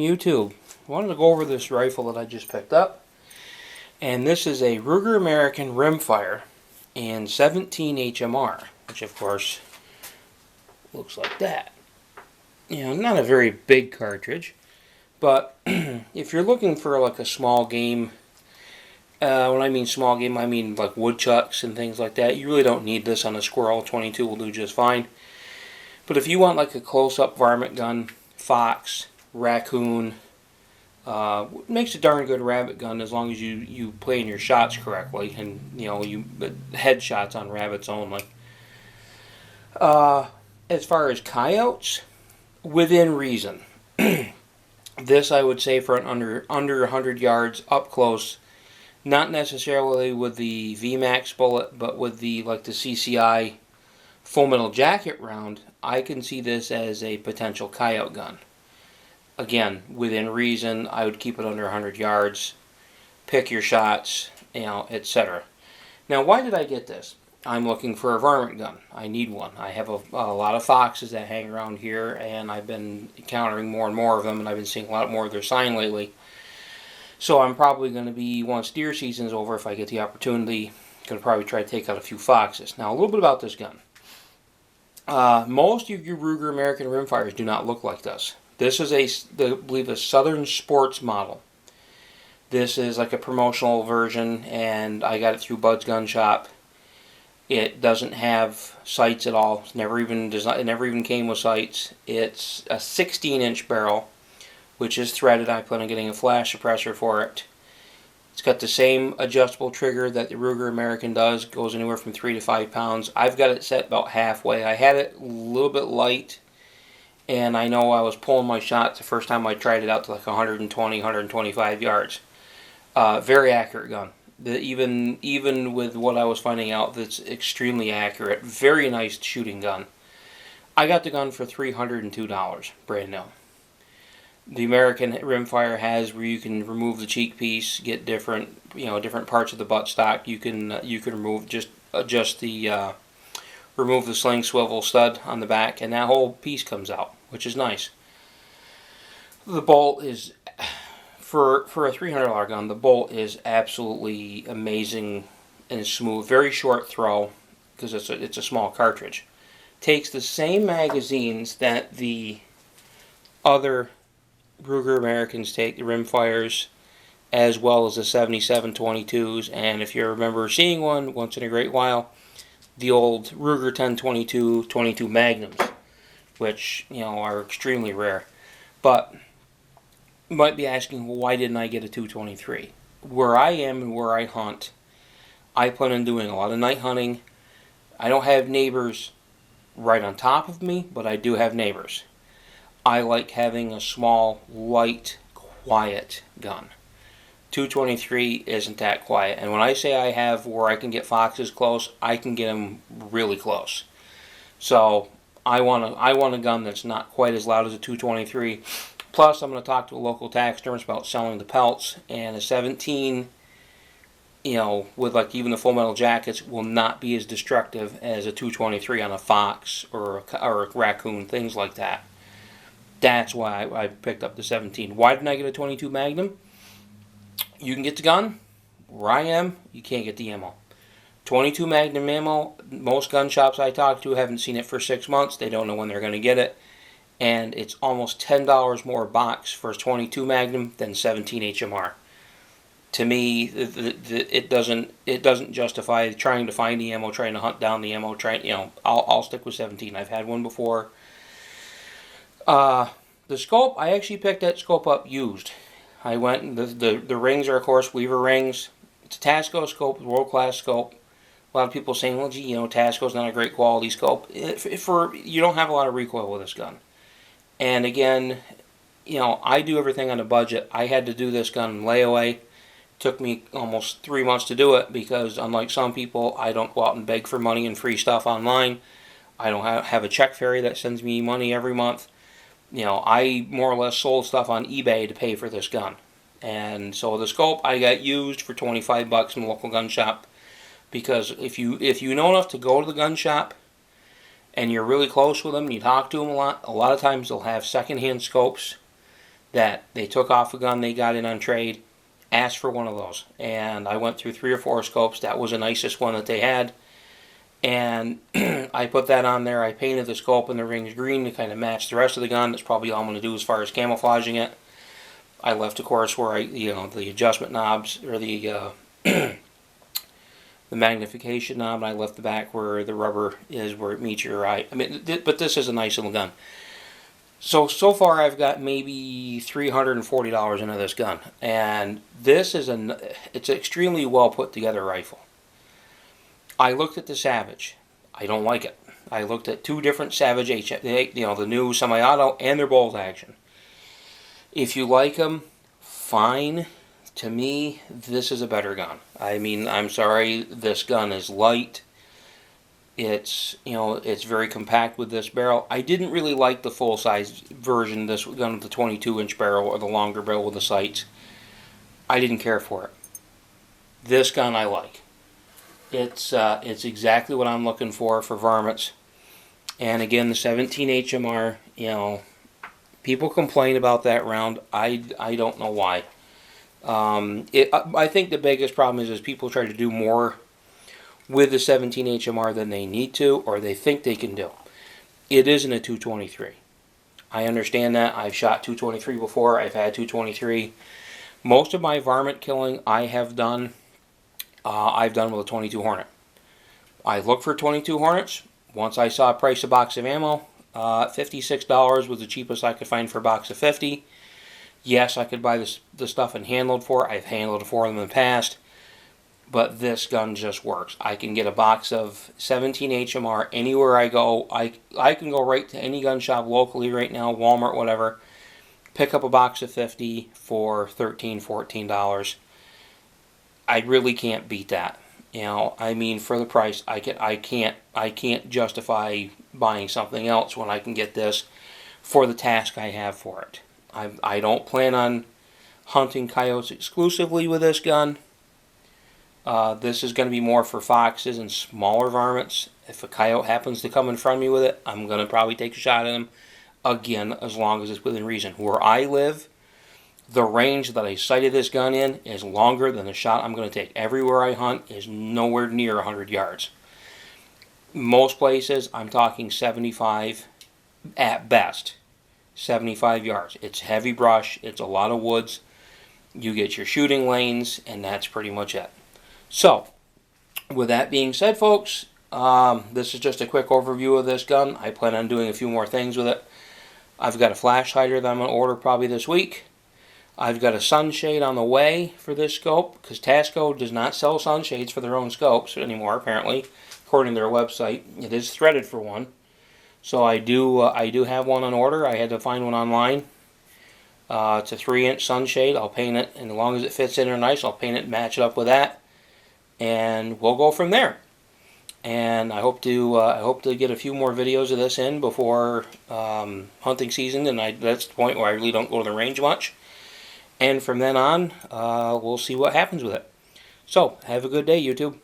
YouTube. I wanted to go over this rifle that I just picked up. And this is a Ruger American Rimfire and 17 HMR, which of course looks like that. You know, not a very big cartridge, but if you're looking for like a small game, when I mean small game, I mean like woodchucks and things like that, you really don't need this on a squirrel. 22 will do just fine. But if you want like a close-up varmint gun, fox, raccoon, makes a darn good rabbit gun as long as you plan your shots correctly and you headshots on rabbits only. As far as coyotes, within reason. This I would say for an under 100 yards up close, not necessarily with the VMAX bullet, but with the CCI full metal jacket round, I can see this as a potential coyote gun. Again, within reason, I would keep it under 100 yards, pick your shots, etc. Now, why did I get this? I'm looking for a varmint gun. I need one. I have a lot of foxes that hang around here, and I've been encountering more and more of them, and I've been seeing a lot more of their sign lately. So I'm probably going to be, once deer season's over, if I get the opportunity, going to probably try to take out a few foxes. Now, a little bit about this gun. Most of your Ruger American Rimfires do not look like this. This is I believe a Southern Sports model. This is like a promotional version, and I got it through Bud's Gun Shop. It doesn't have sights at all. It never even came with sights. It's a 16-inch barrel, which is threaded. I plan on getting a flash suppressor for it. It's got the same adjustable trigger that the Ruger American does. Goes anywhere from 3 to 5 pounds. I've got it set about halfway. I had it a little bit light, and I know I was pulling my shots the first time I tried it out to like 120, 125 yards. Very accurate gun. Even with what I was finding out, that's extremely accurate. Very nice shooting gun. I got the gun for $302, brand new. The American Rimfire has where you can remove the cheek piece, get different parts of the buttstock. You can remove remove the sling swivel stud on the back, and that whole piece comes out, which is nice. The bolt is, for a $300 gun, the bolt is absolutely amazing and smooth. Very short throw because it's a small cartridge. Takes the same magazines that the other Ruger Americans take, the Rimfires, as well as the 77-22s, and if you remember seeing one once in a great while, the old Ruger 10-22 22 Magnums, which are extremely rare. But you might be asking, well, why didn't I get a 223? Where I am and where I hunt, I plan on doing a lot of night hunting. I don't have neighbors right on top of me, but I do have neighbors. I like having a small, light, quiet gun. 223 isn't that quiet. And when I say I have where I can get foxes close, I can get them really close. So I want a gun that's not quite as loud as a 223. Plus, I'm going to talk to a local taxidermist about selling the pelts. And a 17, with like even the full metal jackets, will not be as destructive as a 223 on a fox or a raccoon, things like that. That's why I picked up the 17. Why didn't I get a 22 Magnum? You can get the gun. Where I am, you can't get the ammo. 22 Magnum ammo, most gun shops I talk to haven't seen it for 6 months. They don't know when they're going to get it. And it's almost $10 more a box for a 22 Magnum than 17 HMR. To me, it doesn't justify trying to find the ammo, trying to hunt down the ammo. I'll stick with 17. I've had one before. The scope, I actually picked that scope up used. I went, the rings are, of course, Weaver rings. It's a Tasco scope, world-class scope. A lot of people saying, well, gee, Tasco's not a great quality scope. You don't have a lot of recoil with this gun. And again, I do everything on a budget. I had to do this gun in layaway. It took me almost 3 months to do it because, unlike some people, I don't go out and beg for money and free stuff online. I don't have a check ferry that sends me money every month. I more or less sold stuff on eBay to pay for this gun. And so the scope I got used for $25 in the local gun shop, because if you know enough to go to the gun shop and you're really close with them and you talk to them a lot of times they'll have secondhand scopes that they took off a gun they got in on trade, asked for one of those. And I went through 3 or 4 scopes. That was the nicest one that they had. And I put that on there. I painted the scope and the rings green to kind of match the rest of the gun. That's probably all I'm going to do as far as camouflaging it. I left, of course, where the adjustment knobs, or the magnification knob, and I left the back where the rubber is, where it meets your eye. I mean, but this is a nice little gun. So far I've got maybe $340 into this gun, and this is it's an extremely well put together rifle. I looked at the Savage. I don't like it. I looked at 2 different Savage the new semi-auto and their bolt action. If you like them, fine. To me, this is a better gun. I mean, I'm sorry, this gun is light. It's very compact with this barrel. I didn't really like the full-size version of this gun with the 22-inch barrel or the longer barrel with the sights. I didn't care for it. This gun I like. It's exactly what I'm looking for varmints. And again, the 17 HMR, people complain about that round. I don't know why. I think the biggest problem is people try to do more with the 17 HMR than they need to, or they think they can do. It isn't a 223. I understand that. I've shot 223 before. I've had 223. Most of my varmint killing I've done with a 22 Hornet. I looked for 22 Hornets. Once I saw a price a box of ammo, $56 was the cheapest I could find for a box of 50. Yes, I could buy the stuff and handled for it. I've handled for them in the past. But this gun just works. I can get a box of 17 HMR anywhere I go. I can go right to any gun shop locally right now, Walmart, whatever. Pick up a box of 50 for $13, $14. I really can't beat that. I mean, for the price, I can't justify buying something else when I can get this for the task I have for it. I don't plan on hunting coyotes exclusively with this gun. This is going to be more for foxes and smaller varmints. If a coyote happens to come in front of me with it, I'm going to probably take a shot at him. Again, as long as it's within reason. Where I live, the range that I sighted this gun in is longer than the shot I'm going to take. Everywhere I hunt is nowhere near 100 yards. Most places, I'm talking 75 at best. 75 yards. It's heavy brush. It's a lot of woods. You get your shooting lanes, and that's pretty much it. So, with that being said, folks, this is just a quick overview of this gun. I plan on doing a few more things with it. I've got a flash hider that I'm going to order probably this week. I've got a sunshade on the way for this scope, because Tasco does not sell sunshades for their own scopes anymore, apparently, according to their website. It is threaded for one. So I do have one on order. I had to find one online. It's a 3-inch sunshade. I'll paint it, and as long as it fits in there nice, I'll paint it and match it up with that. And we'll go from there. And I hope to get a few more videos of this in before hunting season, and that's the point where I really don't go to the range much. And from then on, we'll see what happens with it. So, have a good day, YouTube.